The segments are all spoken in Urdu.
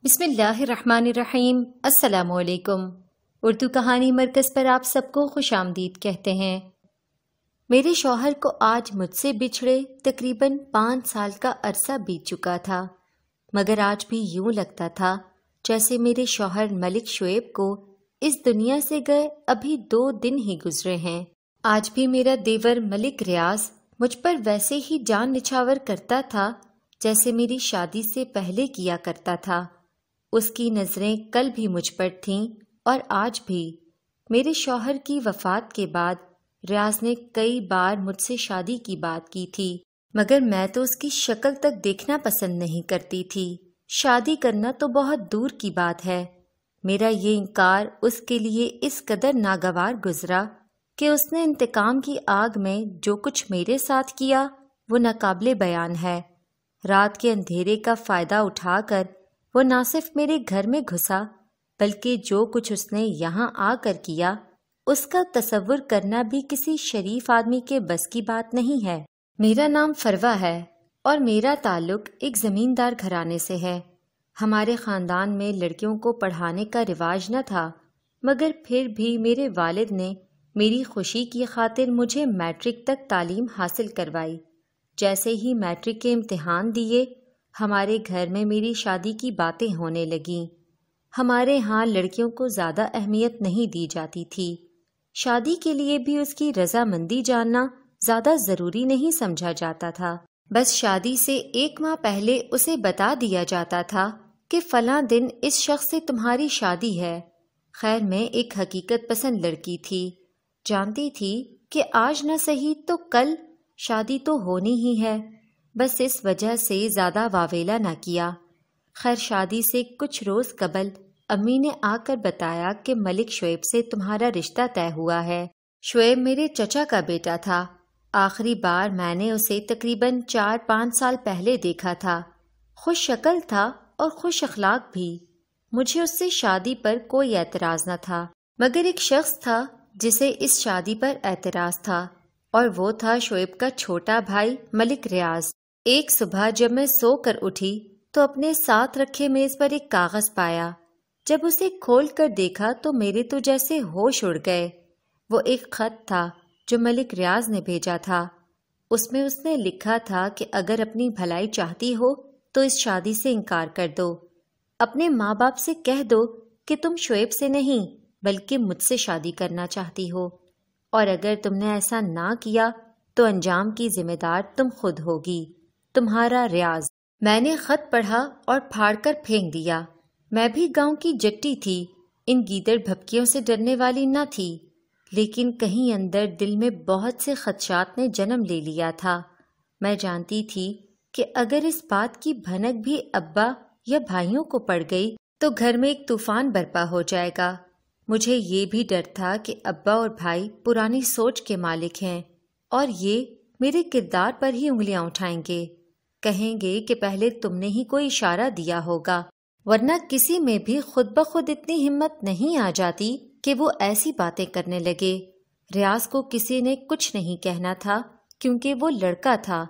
بسم اللہ الرحمن الرحیم۔ السلام علیکم۔ اردو کہانی مرکز پر آپ سب کو خوش آمدید کہتے ہیں۔ میرے شوہر کو آج مجھ سے بچھڑے تقریباً 5 سال کا عرصہ بیت چکا تھا، مگر آج بھی یوں لگتا تھا جیسے میرے شوہر ملک شعیب کو اس دنیا سے گئے ابھی 2 دن ہی گزرے ہیں۔ آج بھی میرا دیور ملک ریاض مجھ پر ویسے ہی جان نچھاور کرتا تھا جیسے میری شادی سے پہلے کیا کرتا تھا۔ اس کی نظریں کل بھی مجھ پر تھیں اور آج بھی۔ میرے شوہر کی وفات کے بعد ریاض نے کئی بار مجھ سے شادی کی بات کی تھی، مگر میں تو اس کی شکل تک دیکھنا پسند نہیں کرتی تھی۔ شادی کرنا تو بہت دور کی بات ہے۔ میرا یہ انکار اس کے لیے اس قدر ناگوار گزرا کہ اس نے انتقام کی آگ میں جو کچھ میرے ساتھ کیا وہ ناقابل بیان ہے۔ رات کے اندھیرے کا فائدہ اٹھا کر وہ نہ صرف میرے گھر میں گھسا بلکہ جو کچھ اس نے یہاں آ کر کیا اس کا تصور کرنا بھی کسی شریف آدمی کے بس کی بات نہیں ہے۔ میرا نام فروہ ہے اور میرا تعلق ایک زمیندار گھرانے سے ہے۔ ہمارے خاندان میں لڑکیوں کو پڑھانے کا رواج نہ تھا، مگر پھر بھی میرے والد نے میری خوشی کی خاطر مجھے میٹرک تک تعلیم حاصل کروائی۔ جیسے ہی میٹرک کے امتحان دیے، ہمارے گھر میں میری شادی کی باتیں ہونے لگیں۔ ہمارے ہاں لڑکیوں کو زیادہ اہمیت نہیں دی جاتی تھی۔ شادی کے لیے بھی اس کی رضامندی جاننا زیادہ ضروری نہیں سمجھا جاتا تھا۔ بس شادی سے 1 ماہ پہلے اسے بتا دیا جاتا تھا کہ فلاں دن اس شخص سے تمہاری شادی ہے۔ خیر، میں ایک حقیقت پسند لڑکی تھی، جانتی تھی کہ آج نہ صحیح تو کل شادی تو ہونی ہی ہے، بس اس وجہ سے زیادہ واویلا نہ کیا۔ خیر، شادی سے کچھ روز قبل امی نے آ کر بتایا کہ ملک شعیب سے تمہارا رشتہ طے ہوا ہے۔ شعیب میرے چچا کا بیٹا تھا۔ آخری بار میں نے اسے تقریباً 4-5 سال پہلے دیکھا تھا۔ خوش شکل تھا اور خوش اخلاق بھی۔ مجھے اس سے شادی پر کوئی اعتراض نہ تھا، مگر ایک شخص تھا جسے اس شادی پر اعتراض تھا، اور وہ تھا شعیب کا چھوٹا بھائی ملک ریاض۔ ایک صبح جب میں سو کر اٹھی تو اپنے ساتھ رکھے میز پر ایک کاغذ پایا۔ جب اسے کھول کر دیکھا تو میرے تو جیسے ہوش اڑ گئے۔ وہ ایک خط تھا جو ملک ریاض نے بھیجا تھا۔ اس میں اس نے لکھا تھا کہ اگر اپنی بھلائی چاہتی ہو تو اس شادی سے انکار کر دو۔ اپنے ماں باپ سے کہہ دو کہ تم شعیب سے نہیں بلکہ مجھ سے شادی کرنا چاہتی ہو، اور اگر تم نے ایسا نہ کیا تو انجام کی ذمہ دار تم خود ہوگی۔ تمہارا ریاض۔ میں نے خط پڑھا اور پھاڑ کر پھینک دیا۔ میں بھی گاؤں کی جٹی تھی، ان گیدڑ بھپکیوں سے ڈرنے والی نہ تھی، لیکن کہیں اندر دل میں بہت سے خدشات نے جنم لے لیا تھا۔ میں جانتی تھی کہ اگر اس بات کی بھنک بھی ابا یا بھائیوں کو پڑ گئی تو گھر میں ایک طوفان برپا ہو جائے گا۔ مجھے یہ بھی ڈر تھا کہ ابا اور بھائی پرانی سوچ کے مالک ہیں اور یہ میرے کردار پر ہی انگلیاں اٹھائیں گے، کہیں گے کہ پہلے تم نے ہی کوئی اشارہ دیا ہوگا، ورنہ کسی میں بھی خود بخود اتنی ہمت نہیں آ جاتی کہ وہ ایسی باتیں کرنے لگے۔ ریاض کو کسی نے کچھ نہیں کہنا تھا کیونکہ وہ لڑکا تھا،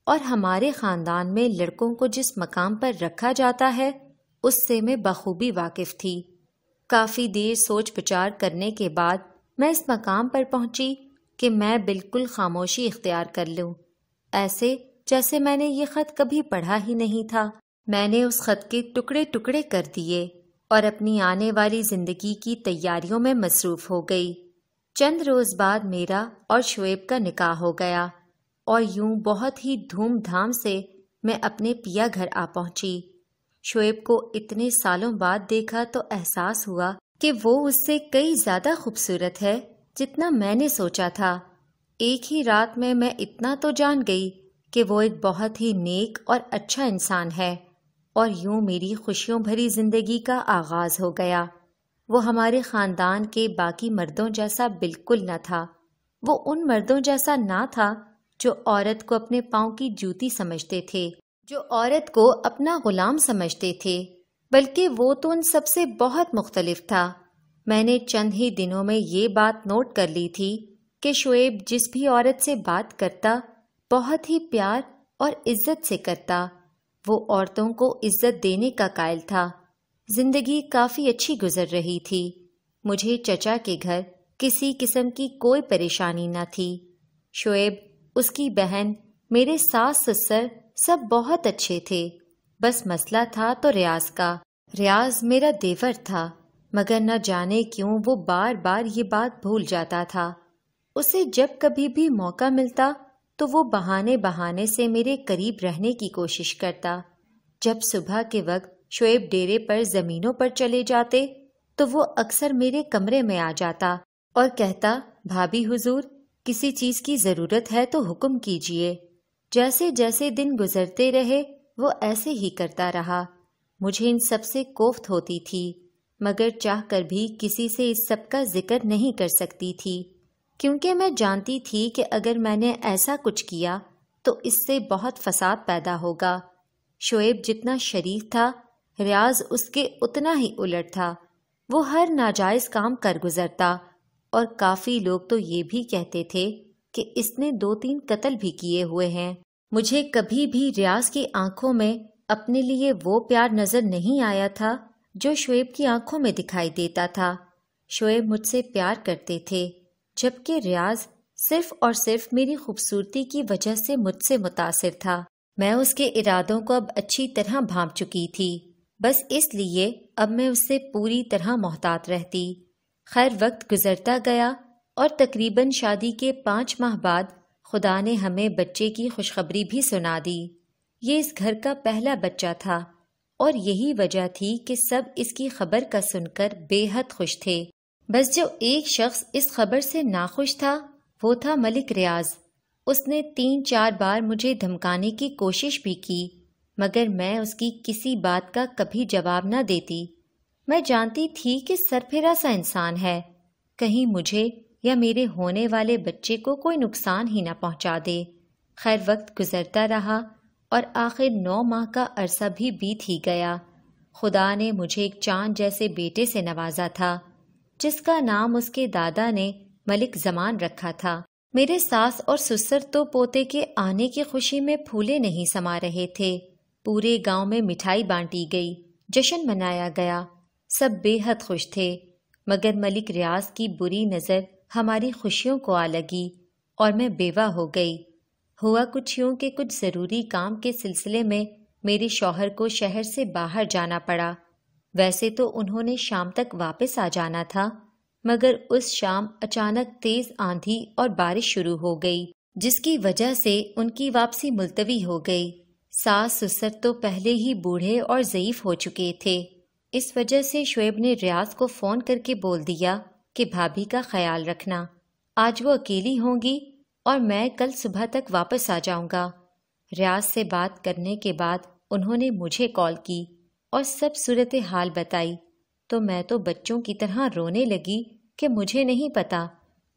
اور ہمارے خاندان میں لڑکوں کو جس مقام پر رکھا جاتا ہے اس سے میں بخوبی واقف تھی۔ کافی دیر سوچ بچار کرنے کے بعد میں اس مقام پر پہنچی کہ میں بالکل خاموشی اختیار کر لوں، ایسے جیسے میں نے یہ خط کبھی پڑھا ہی نہیں تھا۔ میں نے اس خط کے ٹکڑے ٹکڑے کر دیے اور اپنی آنے والی زندگی کی تیاریوں میں مصروف ہو گئی۔ چند روز بعد میرا اور شعیب کا نکاح ہو گیا، اور یوں بہت ہی دھوم دھام سے میں اپنے پیا گھر آ پہنچی۔ شعیب کو اتنے سالوں بعد دیکھا تو احساس ہوا کہ وہ اس سے کئی زیادہ خوبصورت ہے جتنا میں نے سوچا تھا۔ ایک ہی رات میں اتنا تو جان گئی کہ وہ ایک بہت ہی نیک اور اچھا انسان ہے، اور یوں میری خوشیوں بھری زندگی کا آغاز ہو گیا۔ وہ ہمارے خاندان کے باقی مردوں جیسا بالکل نہ تھا۔ وہ ان مردوں جیسا نہ تھا جو عورت کو اپنے پاؤں کی جوتی سمجھتے تھے، جو عورت کو اپنا غلام سمجھتے تھے، بلکہ وہ تو ان سب سے بہت مختلف تھا۔ میں نے چند ہی دنوں میں یہ بات نوٹ کر لی تھی کہ شعیب جس بھی عورت سے بات کرتا بہت ہی پیار اور عزت سے کرتا۔ وہ عورتوں کو عزت دینے کا قائل تھا، زندگی کافی اچھی گزر رہی تھی۔ مجھے چچا کے گھر کسی قسم کی کوئی پریشانی نہ تھی۔ شعیب، اس کی بہن، میرے ساس سسر سب بہت اچھے تھے۔ بس مسئلہ تھا تو ریاض کا۔ ریاض میرا دیور تھا، مگر نہ جانے کیوں وہ بار بار یہ بات بھول جاتا تھا۔ اسے جب کبھی بھی موقع ملتا تو وہ بہانے سے میرے قریب رہنے کی کوشش کرتا۔ جب صبح کے وقت شعیب ڈیرے پر زمینوں پر چلے جاتے تو وہ اکثر میرے کمرے میں آ جاتا اور کہتا، بھابی حضور، کسی چیز کی ضرورت ہے تو حکم کیجیے۔ جیسے جیسے دن گزرتے رہے وہ ایسے ہی کرتا رہا۔ مجھے ان سب سے کوفت ہوتی تھی، مگر چاہ کر بھی کسی سے اس سب کا ذکر نہیں کر سکتی تھی، کیونکہ میں جانتی تھی کہ اگر میں نے ایسا کچھ کیا تو اس سے بہت فساد پیدا ہوگا۔ شعیب جتنا شریف تھا، ریاض اس کے اتنا ہی الٹ تھا۔ وہ ہر ناجائز کام کر گزرتا، اور کافی لوگ تو یہ بھی کہتے تھے کہ اس نے 2-3 قتل بھی کیے ہوئے ہیں۔ مجھے کبھی بھی ریاض کی آنکھوں میں اپنے لیے وہ پیار نظر نہیں آیا تھا جو شعیب کی آنکھوں میں دکھائی دیتا تھا۔ شعیب مجھ سے پیار کرتے تھے، جبکہ ریاض صرف اور صرف میری خوبصورتی کی وجہ سے مجھ سے متاثر تھا۔ میں اس کے ارادوں کو اب اچھی طرح بھانپ چکی تھی، بس اس لیے اب میں اس سے پوری طرح محتاط رہتی۔ خیر، وقت گزرتا گیا اور تقریباً شادی کے 5 ماہ بعد خدا نے ہمیں بچے کی خوشخبری بھی سنا دی۔ یہ اس گھر کا پہلا بچہ تھا، اور یہی وجہ تھی کہ سب اس کی خبر کا سن کر بے حد خوش تھے۔ بس جو ایک شخص اس خبر سے ناخوش تھا وہ تھا ملک ریاض۔ اس نے 3-4 بار مجھے دھمکانے کی کوشش بھی کی، مگر میں اس کی کسی بات کا کبھی جواب نہ دیتی۔ میں جانتی تھی کہ سرپھرا سا انسان ہے، کہیں مجھے یا میرے ہونے والے بچے کو کوئی نقصان ہی نہ پہنچا دے۔ خیر، وقت گزرتا رہا اور آخر 9 ماہ کا عرصہ بھی بیت ہی گیا۔ خدا نے مجھے ایک چاند جیسے بیٹے سے نوازا تھا، جس کا نام اس کے دادا نے ملک زمان رکھا تھا۔ میرے ساس اور سسر تو پوتے کے آنے کی خوشی میں پھولے نہیں سما رہے تھے۔ پورے گاؤں میں مٹھائی بانٹی گئی، جشن منایا گیا، سب بے حد خوش تھے، مگر ملک ریاض کی بری نظر ہماری خوشیوں کو آ لگی اور میں بیوہ ہو گئی۔ ہوا کچھ یوں کہ کچھ ضروری کام کے سلسلے میں میرے شوہر کو شہر سے باہر جانا پڑا۔ ویسے تو انہوں نے شام تک واپس آ جانا تھا، مگر اس شام اچانک تیز آندھی اور بارش شروع ہو گئی، جس کی وجہ سے ان کی واپسی ملتوی ہو گئی۔ ساس سسر تو پہلے ہی بوڑھے اور ضعیف ہو چکے تھے۔ اس وجہ سے شعیب نے ریاض کو فون کر کے بول دیا کہ بھابھی کا خیال رکھنا، آج وہ اکیلی ہوں گی اور میں کل صبح تک واپس آ جاؤں گا۔ ریاض سے بات کرنے کے بعد انہوں نے مجھے کال کی اور سب صورتحال بتائی، تو میں تو بچوں کی طرح رونے لگی کہ مجھے نہیں پتا،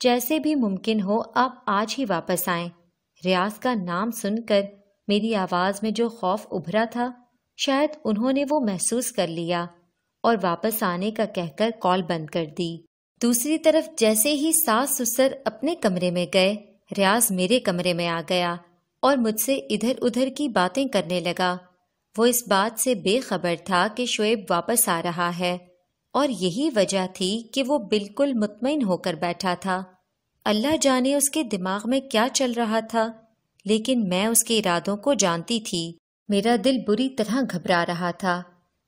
جیسے بھی ممکن ہو آپ آج ہی واپس آئیں۔ ریاض کا نام سن کر میری آواز میں جو خوف ابھرا تھا، شاید انہوں نے وہ محسوس کر لیا اور واپس آنے کا کہہ کر کال بند کر دی۔ دوسری طرف جیسے ہی ساس سسر اپنے کمرے میں گئے، ریاض میرے کمرے میں آ گیا اور مجھ سے ادھر ادھر کی باتیں کرنے لگا۔ وہ اس بات سے بے خبر تھا کہ شعیب واپس آ رہا ہے، اور یہی وجہ تھی کہ وہ بالکل مطمئن ہو کر بیٹھا تھا۔ اللہ جانے اس کے دماغ میں کیا چل رہا تھا، لیکن میں اس کے ارادوں کو جانتی تھی۔ میرا دل بری طرح گھبرا رہا تھا۔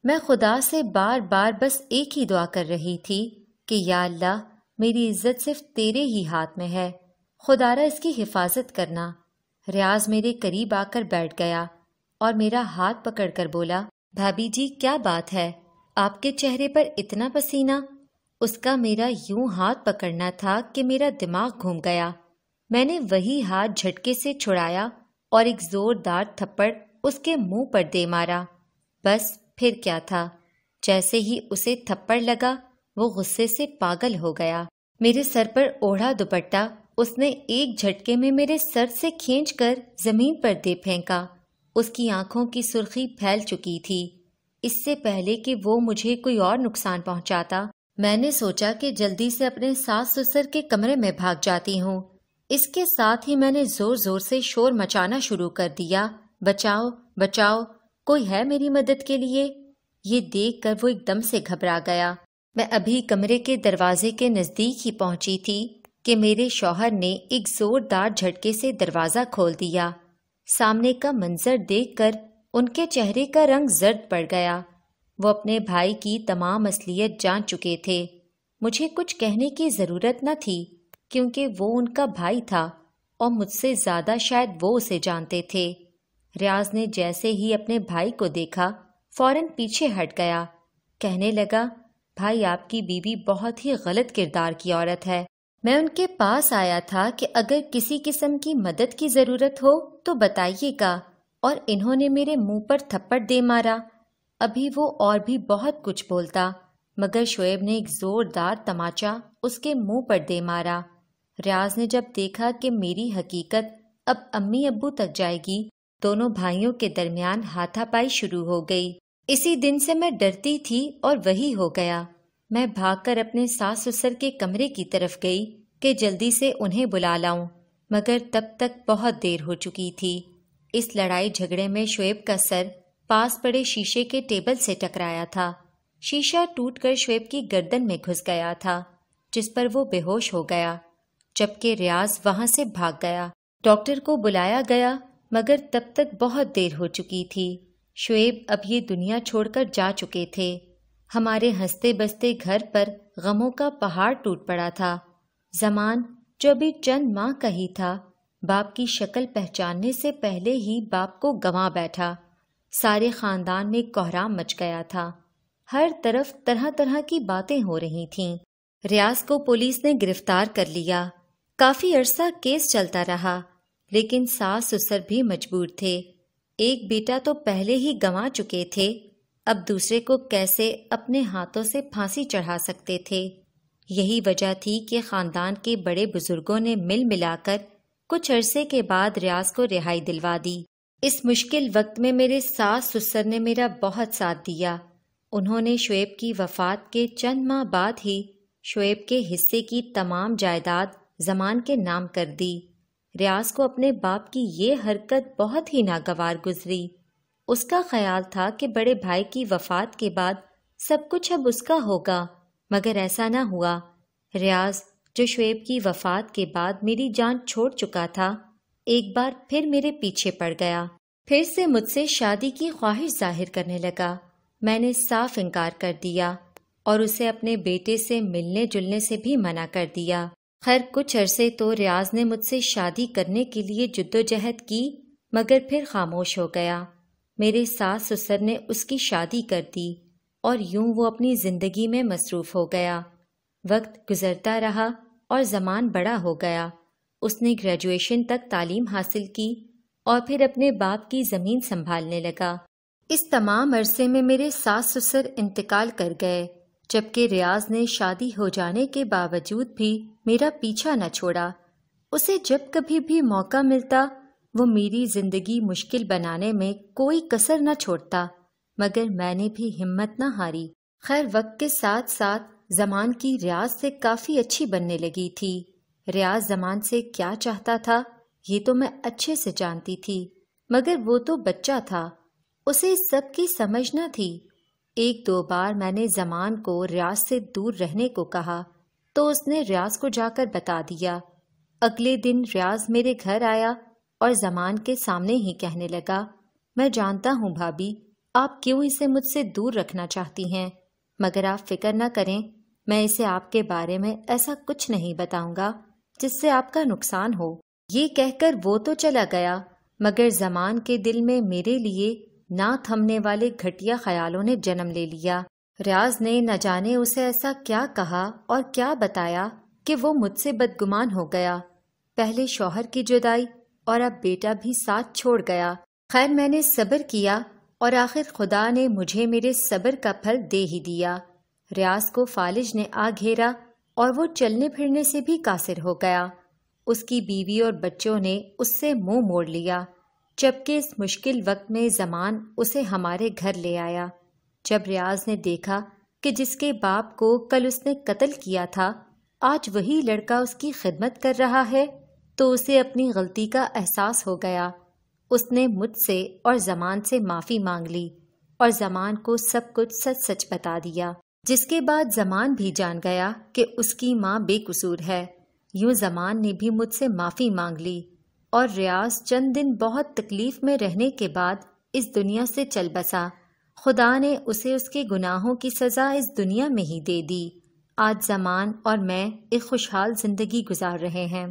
میں خدا سے بار بار بس ایک ہی دعا کر رہی تھی کہ یا اللہ، میری عزت صرف تیرے ہی ہاتھ میں ہے، خدا را اس کی حفاظت کرنا۔ ریاض میرے قریب آ کر بیٹھ گیا اور میرا ہاتھ پکڑ کر بولا، بھابھی جی کیا بات ہے، آپ کے چہرے پر اتنا پسینہ؟ اس کا میرا یوں ہاتھ پکڑنا تھا کہ میرا دماغ گھوم گیا۔ میں نے وہی ہاتھ جھٹکے سے چھڑایا اور ایک زوردار تھپڑ اس کے منہ پر دے مارا۔ بس پھر کیا تھا، جیسے ہی اسے تھپڑ لگا وہ غصے سے پاگل ہو گیا۔ میرے سر پر اوڑھا دوپٹہ اس نے ایک جھٹکے میں میرے سر سے کھینچ کر زمین پر دے پھینکا۔ اس کی آنکھوں کی سرخی پھیل چکی تھی۔ اس سے پہلے کہ وہ مجھے کوئی اور نقصان پہنچاتا، میں نے سوچا کہ جلدی سے اپنے ساس سسر کے کمرے میں بھاگ جاتی ہوں۔ اس کے ساتھ ہی میں نے زور زور سے شور مچانا شروع کر دیا، بچاؤ بچاؤ، کوئی ہے میری مدد کے لیے؟ یہ دیکھ کر وہ ایک دم سے گھبرا گیا۔ میں ابھی کمرے کے دروازے کے نزدیک ہی پہنچی تھی کہ میرے شوہر نے ایک زوردار جھٹکے سے دروازہ کھول دیا۔ سامنے کا منظر دیکھ کر ان کے چہرے کا رنگ زرد پڑ گیا۔ وہ اپنے بھائی کی تمام اصلیت جان چکے تھے۔ مجھے کچھ کہنے کی ضرورت نہ تھی کیونکہ وہ ان کا بھائی تھا اور مجھ سے زیادہ شاید وہ اسے جانتے تھے۔ ریاض نے جیسے ہی اپنے بھائی کو دیکھا فوراً پیچھے ہٹ گیا۔ کہنے لگا، بھائی آپ کی بیوی بہت ہی غلط کردار کی عورت ہے۔ میں ان کے پاس آیا تھا کہ اگر کسی قسم کی مدد کی ضرورت ہو تو بتائیے گا، اور انہوں نے میرے منہ پر تھپڑ دے مارا۔ ابھی وہ اور بھی بہت کچھ بولتا مگر شعیب نے ایک زوردار تماچا اس کے منہ پر دے مارا۔ ریاض نے جب دیکھا کہ میری حقیقت اب امی ابو تک جائے گی، دونوں بھائیوں کے درمیان ہاتھا پائی شروع ہو گئی۔ اسی دن سے میں ڈرتی تھی اور وہی ہو گیا۔ میں بھاگ کر اپنے ساس سسر کے کمرے کی طرف گئی کہ جلدی سے انہیں بلا لاؤں، مگر تب تک بہت دیر ہو چکی تھی۔ اس لڑائی جھگڑے میں شعیب کا سر پاس پڑے شیشے کے ٹیبل سے ٹکرایا تھا۔ شیشہ ٹوٹ کر شعیب کی گردن میں گھس گیا تھا، جس پر وہ بے ہوش ہو گیا، جبکہ ریاض وہاں سے بھاگ گیا۔ ڈاکٹر کو بلایا گیا مگر تب تک بہت دیر ہو چکی تھی۔ شعیب اب یہ دنیا چھوڑ کر جا چکے تھے۔ ہمارے ہنستے بستے گھر پر غموں کا پہاڑ ٹوٹ پڑا تھا۔ زمان جو ابھی چند ماہ کا ہی تھا، باپ کی شکل پہچاننے سے پہلے ہی باپ کو گنوا بیٹھا۔ سارے خاندان میں کوہرام مچ گیا تھا۔ ہر طرف طرح طرح کی باتیں ہو رہی تھیں۔ ریاض کو پولیس نے گرفتار کر لیا۔ کافی عرصہ کیس چلتا رہا، لیکن ساس سسر بھی مجبور تھے۔ ایک بیٹا تو پہلے ہی گنوا چکے تھے، اب دوسرے کو کیسے اپنے ہاتھوں سے پھانسی چڑھا سکتے تھے؟ یہی وجہ تھی کہ خاندان کے بڑے بزرگوں نے مل ملا کر کچھ عرصے کے بعد ریاض کو رہائی دلوا دی۔ اس مشکل وقت میں میرے ساس سسر نے میرا بہت ساتھ دیا۔ انہوں نے شعیب کی وفات کے چند ماہ بعد ہی شعیب کے حصے کی تمام جائیداد زمان کے نام کر دی۔ ریاض کو اپنے باپ کی یہ حرکت بہت ہی ناگوار گزری۔ اس کا خیال تھا کہ بڑے بھائی کی وفات کے بعد سب کچھ اب اس کا ہوگا، مگر ایسا نہ ہوا۔ ریاض جو شعیب کی وفات کے بعد میری جان چھوڑ چکا تھا، ایک بار پھر میرے پیچھے پڑ گیا۔ پھر سے مجھ سے شادی کی خواہش ظاہر کرنے لگا۔ میں نے صاف انکار کر دیا اور اسے اپنے بیٹے سے ملنے جلنے سے بھی منع کر دیا۔ خیر کچھ عرصے تو ریاض نے مجھ سے شادی کرنے کے لیے جدوجہد کی، مگر پھر خاموش ہو گیا۔ میرے ساس سسر نے اس کی شادی کر دی اور یوں وہ اپنی زندگی میں مصروف ہو گیا۔ وقت گزرتا رہا اور زمان بڑا ہو گیا۔ اس نے گریجویشن تک تعلیم حاصل کی اور پھر اپنے باپ کی زمین سنبھالنے لگا۔ اس تمام عرصے میں میرے ساس سسر انتقال کر گئے، جبکہ ریاض نے شادی ہو جانے کے باوجود بھی میرا پیچھا نہ چھوڑا۔ اسے جب کبھی بھی موقع ملتا وہ میری زندگی مشکل بنانے میں کوئی کسر نہ چھوڑتا، مگر میں نے بھی ہمت نہ ہاری۔ خیر وقت کے ساتھ ساتھ زمان کی ریاض سے کافی اچھی بننے لگی تھی۔ ریاض زمان سے کیا چاہتا تھا یہ تو میں اچھے سے جانتی تھی، مگر وہ تو بچہ تھا، اسے سب کی سمجھ نہ تھی۔ ایک دو بار میں نے زمان کو ریاض سے دور رہنے کو کہا تو اس نے ریاض کو جا کر بتا دیا۔ اگلے دن ریاض میرے گھر آیا اور زمان کے سامنے ہی کہنے لگا، میں جانتا ہوں بھابی آپ کیوں اسے مجھ سے دور رکھنا چاہتی ہیں، مگر آپ فکر نہ کریں، میں اسے آپ کے بارے میں ایسا کچھ نہیں بتاؤں گا جس سے آپ کا نقصان ہو۔ یہ کہہ کر وہ تو چلا گیا، مگر زمان کے دل میں میرے لیے نہ تھمنے والے گھٹیا خیالوں نے جنم لے لیا۔ ریاض نے نہ جانے اسے ایسا کیا کہا اور کیا بتایا کہ وہ مجھ سے بدگمان ہو گیا۔ پہلے شوہر کی جدائی اور اب بیٹا بھی ساتھ چھوڑ گیا۔ خیر میں نے صبر کیا اور آخر خدا نے مجھے میرے صبر کا پھل دے ہی دیا۔ ریاض کو فالج نے آ گھیرا اور وہ چلنے پھرنے سے بھی قاصر ہو گیا۔ اس کی بیوی اور بچوں نے اس سے منہ موڑ لیا، جبکہ اس مشکل وقت میں زمان اسے ہمارے گھر لے آیا۔ جب ریاض نے دیکھا کہ جس کے باپ کو کل اس نے قتل کیا تھا آج وہی لڑکا اس کی خدمت کر رہا ہے تو اسے اپنی غلطی کا احساس ہو گیا۔ اس نے مجھ سے اور زمان سے معافی مانگ لی۔ اور زمان کو سب کچھ سچ سچ بتا دیا، جس کے بعد زمان بھی جان گیا کہ اس کی ماں بے قصور ہے۔ یوں زمان نے بھی مجھ سے معافی مانگ لی، اور ریاض چند دن بہت تکلیف میں رہنے کے بعد اس دنیا سے چل بسا۔ خدا نے اسے اس کے گناہوں کی سزا اس دنیا میں ہی دے دی۔ آج زمان اور میں ایک خوشحال زندگی گزار رہے ہیں۔